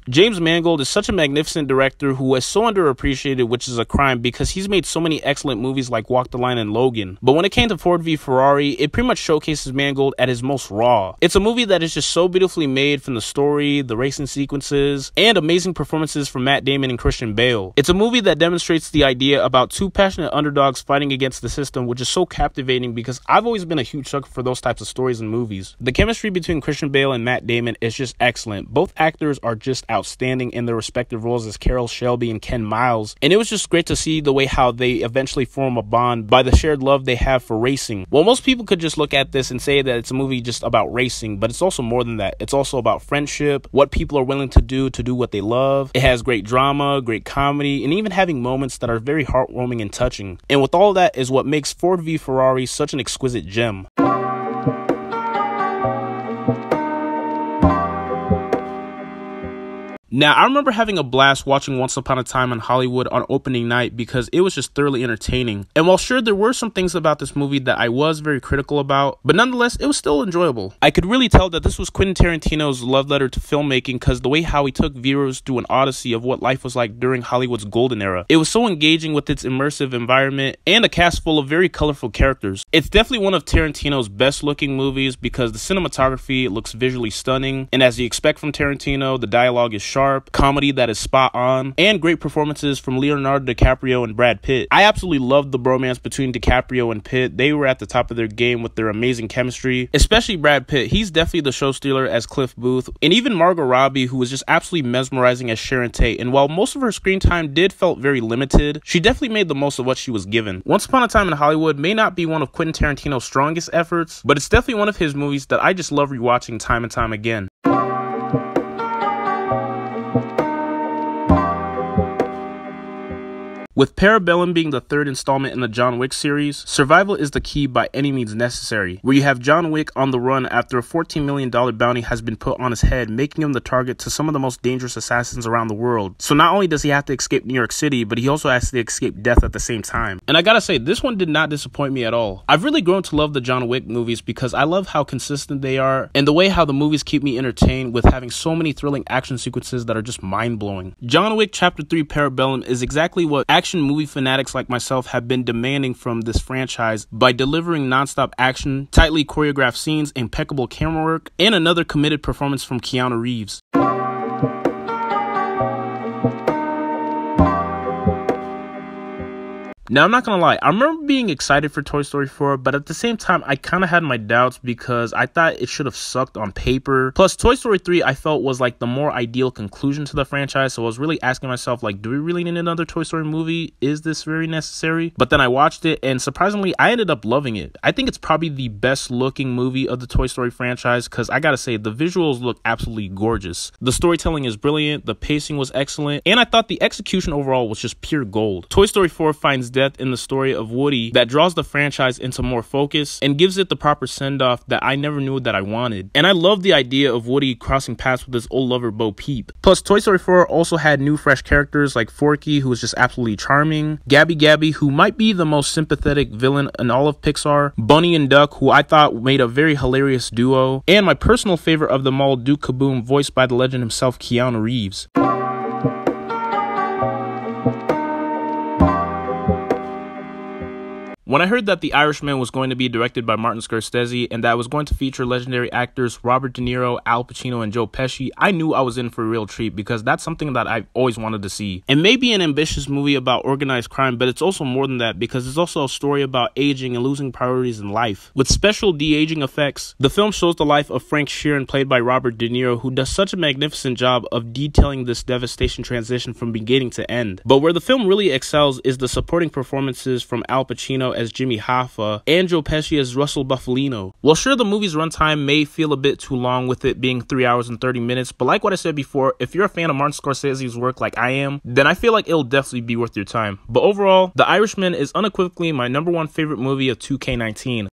James Mangold is such a magnificent director who is so underappreciated, which is a crime because he's made so many excellent movies like Walk the Line and Logan. But when it came to Ford v Ferrari, it pretty much showcases Mangold at his most raw. It's a movie that is just so beautifully made, from the story, the racing sequences, and amazing performances from Matt Damon and Christian Bale. It's a movie that demonstrates the idea about two passionate underdogs fighting against the system, which is so captivating because I've always been a huge sucker for those types of stories and movies. The chemistry between Christian Bale and Matt Damon is just excellent. Both actors are just outstanding in their respective roles as Carroll Shelby and Ken Miles, and it was just great to see the way how they eventually form a bond by the shared love they have for racing. Well, most people could just look at this and say that it's a movie just about racing, but it's also more than that. It's also about friendship, what people are willing to do what they love. It has great drama, great comedy, and even having moments that are very heartwarming and touching. And with all that is what makes Ford v Ferrari such an exquisite gem. Now, I remember having a blast watching Once Upon a Time in Hollywood on opening night because it was just thoroughly entertaining. And while sure, there were some things about this movie that I was very critical about, but nonetheless, it was still enjoyable. I could really tell that this was Quentin Tarantino's love letter to filmmaking because the way how he took viewers through an odyssey of what life was like during Hollywood's golden era. It was so engaging with its immersive environment and a cast full of very colorful characters. It's definitely one of Tarantino's best looking movies because the cinematography looks visually stunning, and as you expect from Tarantino, the dialogue is sharp, comedy that is spot on, and great performances from Leonardo DiCaprio and Brad Pitt. I absolutely loved the bromance between DiCaprio and Pitt. They were at the top of their game with their amazing chemistry, especially Brad Pitt. He's definitely the show stealer as Cliff Booth, and even Margot Robbie, who was just absolutely mesmerizing as Sharon Tate. And while most of her screen time did felt very limited, she definitely made the most of what she was given. Once Upon a Time in Hollywood may not be one of Quentin Tarantino's strongest efforts, but it's definitely one of his movies that I just love rewatching time and time again. With Parabellum being the third installment in the John Wick series, survival is the key by any means necessary, where you have John Wick on the run after a $14 million bounty has been put on his head, making him the target to some of the most dangerous assassins around the world. So not only does he have to escape New York City, but he also has to escape death at the same time. And I gotta say, this one did not disappoint me at all. I've really grown to love the John Wick movies because I love how consistent they are, and the way how the movies keep me entertained with having so many thrilling action sequences that are just mind-blowing. John Wick Chapter 3 Parabellum is exactly what action movie fanatics like myself have been demanding from this franchise by delivering non-stop action, tightly choreographed scenes, impeccable camera work, and another committed performance from Keanu Reeves. Now, I'm not gonna lie, I remember being excited for Toy Story 4, but at the same time, I kind of had my doubts because I thought it should have sucked on paper. Plus, Toy Story 3, I felt was like the more ideal conclusion to the franchise, so I was really asking myself, like, do we really need another Toy Story movie? Is this very necessary? But then I watched it, and surprisingly, I ended up loving it. I think it's probably the best looking movie of the Toy Story franchise because I gotta say, the visuals look absolutely gorgeous. The storytelling is brilliant, the pacing was excellent, and I thought the execution overall was just pure gold. Toy Story 4 finds death in the story of Woody that draws the franchise into more focus and gives it the proper send-off that I never knew that I wanted. And I love the idea of Woody crossing paths with his old lover Bo Peep. Plus, Toy Story 4 also had new fresh characters like Forky, who was just absolutely charming, Gabby, who might be the most sympathetic villain in all of Pixar, Bunny and Duck, who I thought made a very hilarious duo, and my personal favorite of them all, Duke Kaboom, voiced by the legend himself, Keanu Reeves. When I heard that The Irishman was going to be directed by Martin Scorsese and that it was going to feature legendary actors Robert De Niro, Al Pacino, and Joe Pesci, I knew I was in for a real treat because that's something that I've always wanted to see. It may be an ambitious movie about organized crime, but it's also more than that because it's also a story about aging and losing priorities in life. With special de-aging effects, the film shows the life of Frank Sheeran, played by Robert De Niro, who does such a magnificent job of detailing this devastation transition from beginning to end. But where the film really excels is the supporting performances from Al Pacino as Jimmy Hoffa and Joe Pesci as Russell Buffalino. Well, sure, the movie's runtime may feel a bit too long with it being 3 hours and 30 minutes, but like what I said before, if you're a fan of Martin Scorsese's work like I am, then I feel like it'll definitely be worth your time. But overall, The Irishman is unequivocally my #1 favorite movie of 2K19.